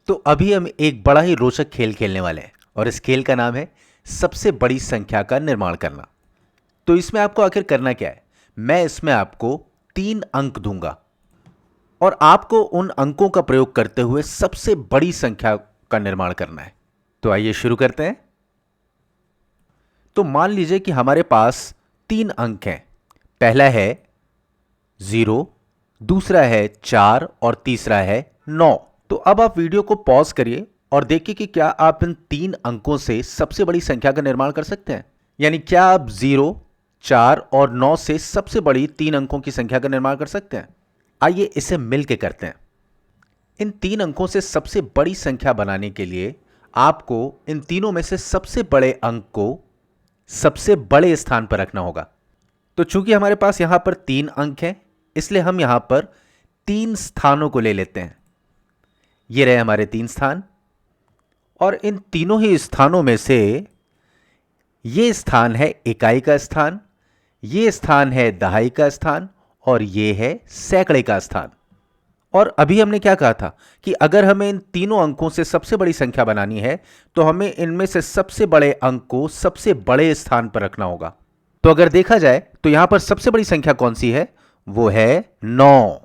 तो अभी हम एक बड़ा ही रोचक खेल खेलने वाले हैं और इस खेल का नाम है सबसे बड़ी संख्या का निर्माण करना। तो इसमें आपको आखिर करना क्या है, मैं इसमें आपको 3 अंक दूंगा और आपको उन अंकों का प्रयोग करते हुए सबसे बड़ी संख्या का निर्माण करना है। तो आइए शुरू करते हैं। तो मान लीजिए कि हमारे पास 3 अंक हैं। पहला है 0, दूसरा है 4 और तीसरा है 9। तो अब आप वीडियो को पॉज करिए और देखिए कि क्या आप इन 3 अंकों से सबसे बड़ी संख्या का निर्माण कर सकते हैं। यानी क्या आप 0, 4 और 9 से सबसे बड़ी 3 अंकों की संख्या का निर्माण कर सकते हैं। आइए इसे मिलके करते हैं। इन 3 अंकों से सबसे बड़ी संख्या बनाने के लिए आपको इन तीनों में से सबसे बड़े अंक को सबसे बड़े स्थान पर रखना होगा। तो चूंकि हमारे पास यहां पर 3 अंक हैं, इसलिए हम यहां पर 3 स्थानों को ले लेते हैं। ये रहे हमारे 3 स्थान और इन तीनों ही स्थानों में से ये स्थान है इकाई का स्थान, ये स्थान है दहाई का स्थान और ये है सैकड़े का स्थान। और अभी हमने क्या कहा था कि अगर हमें इन तीनों अंकों से सबसे बड़ी संख्या बनानी है तो हमें इनमें से सबसे बड़े अंक को सबसे बड़े स्थान पर रखना होगा। तो अगर देखा जाए तो यहां पर सबसे बड़ी संख्या कौन सी है, वो है 9।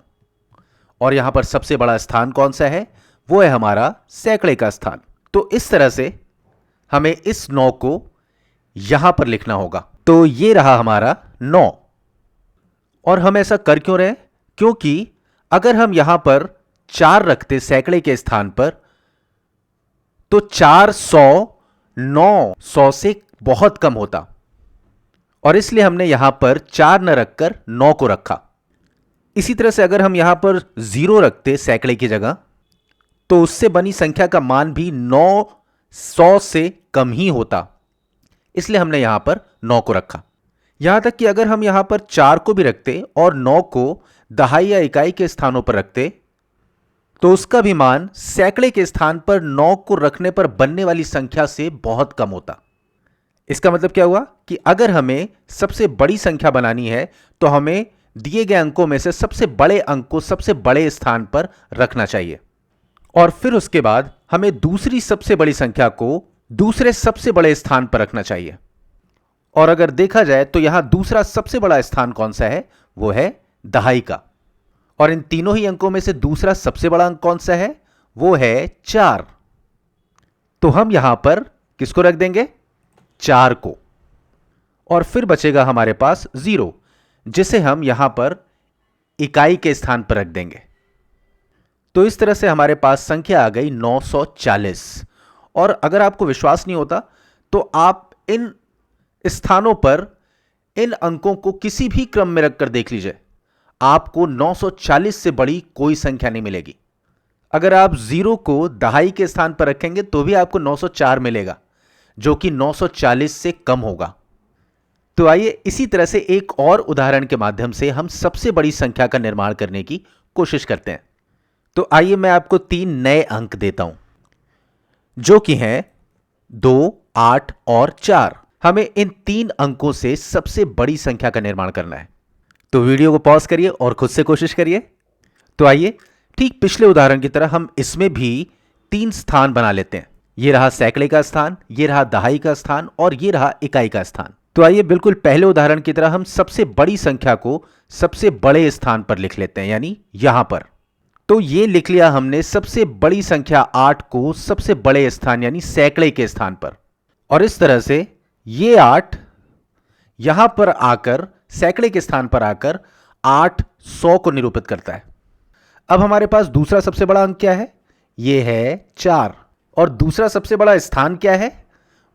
और यहां पर सबसे बड़ा स्थान कौन सा है, वो है हमारा सैकड़े का स्थान। तो इस तरह से हमें इस 9 को यहां पर लिखना होगा। तो ये रहा हमारा 9। और हम ऐसा कर क्यों रहे, क्योंकि अगर हम यहां पर 4 रखते सैकड़े के स्थान पर तो 400 900 से बहुत कम होता और इसलिए हमने यहां पर 4 न रखकर 9 को रखा। इसी तरह से अगर हम यहां पर 0 रखते सैकड़े की जगह तो उससे बनी संख्या का मान भी 900 से कम ही होता, इसलिए हमने यहां पर 9 को रखा। यहां तक कि अगर हम यहां पर 4 को भी रखते और 9 को दहाई या इकाई के स्थानों पर रखते तो उसका भी मान सैकड़े के स्थान पर 9 को रखने पर बनने वाली संख्या से बहुत कम होता। इसका मतलब क्या हुआ कि अगर हमें सबसे बड़ी संख्या बनानी है तो हमें दिए गए अंकों में से सबसे बड़े अंक को सबसे बड़े स्थान पर रखना चाहिए और फिर उसके बाद हमें दूसरी सबसे बड़ी संख्या को दूसरे सबसे बड़े स्थान पर रखना चाहिए। और अगर देखा जाए तो यहां दूसरा सबसे बड़ा स्थान कौन सा है, वो है दहाई का। और इन तीनों ही अंकों में से दूसरा सबसे बड़ा अंक कौन सा है, वो है 4। तो हम यहां पर किसको रख देंगे, 4 को। और फिर बचेगा हमारे पास 0, जिसे हम यहां पर इकाई के स्थान पर रख देंगे। तो इस तरह से हमारे पास संख्या आ गई 940। और अगर आपको विश्वास नहीं होता तो आप इन स्थानों पर इन अंकों को किसी भी क्रम में रखकर देख लीजिए, आपको 940 से बड़ी कोई संख्या नहीं मिलेगी। अगर आप 0 को दहाई के स्थान पर रखेंगे तो भी आपको 904 मिलेगा, जो कि 940 से कम होगा। तो आइए इसी तरह से एक और उदाहरण के माध्यम से हम सबसे बड़ी संख्या का निर्माण करने की कोशिश करते हैं। तो आइए मैं आपको 3 नए अंक देता हूं, जो कि हैं 2, 8 और 4। हमें इन 3 अंकों से सबसे बड़ी संख्या का निर्माण करना है। तो वीडियो को पॉज करिए और खुद से कोशिश करिए। तो आइए ठीक पिछले उदाहरण की तरह हम इसमें भी 3 स्थान बना लेते हैं। यह रहा सैकड़े का स्थान, यह रहा दहाई का स्थान और यह रहा इकाई का स्थान। तो आइए बिल्कुल पहले उदाहरण की तरह हम सबसे बड़ी संख्या को सबसे बड़े स्थान पर लिख लेते हैं, यानी यहां पर। तो ये लिख लिया हमने सबसे बड़ी संख्या 8 को सबसे बड़े स्थान यानी सैकड़े के स्थान पर। और इस तरह से ये 8 यहां पर आकर सैकड़े के स्थान पर आकर 800 को निरूपित करता है। अब हमारे पास दूसरा सबसे बड़ा अंक क्या है, ये है 4। और दूसरा सबसे बड़ा स्थान क्या है,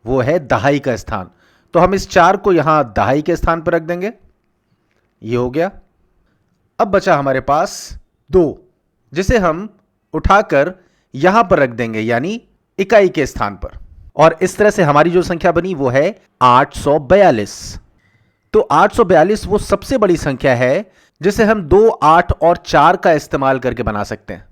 वो है दहाई का स्थान। तो हम इस 4 को यहां दहाई के स्थान पर रख देंगे। ये हो गया। अब बचा हमारे पास 2, जिसे हम उठाकर यहां पर रख देंगे, यानी इकाई के स्थान पर। और इस तरह से हमारी जो संख्या बनी वो है 842। तो 842 वो सबसे बड़ी संख्या है जिसे हम 2, 8 और 4 का इस्तेमाल करके बना सकते हैं।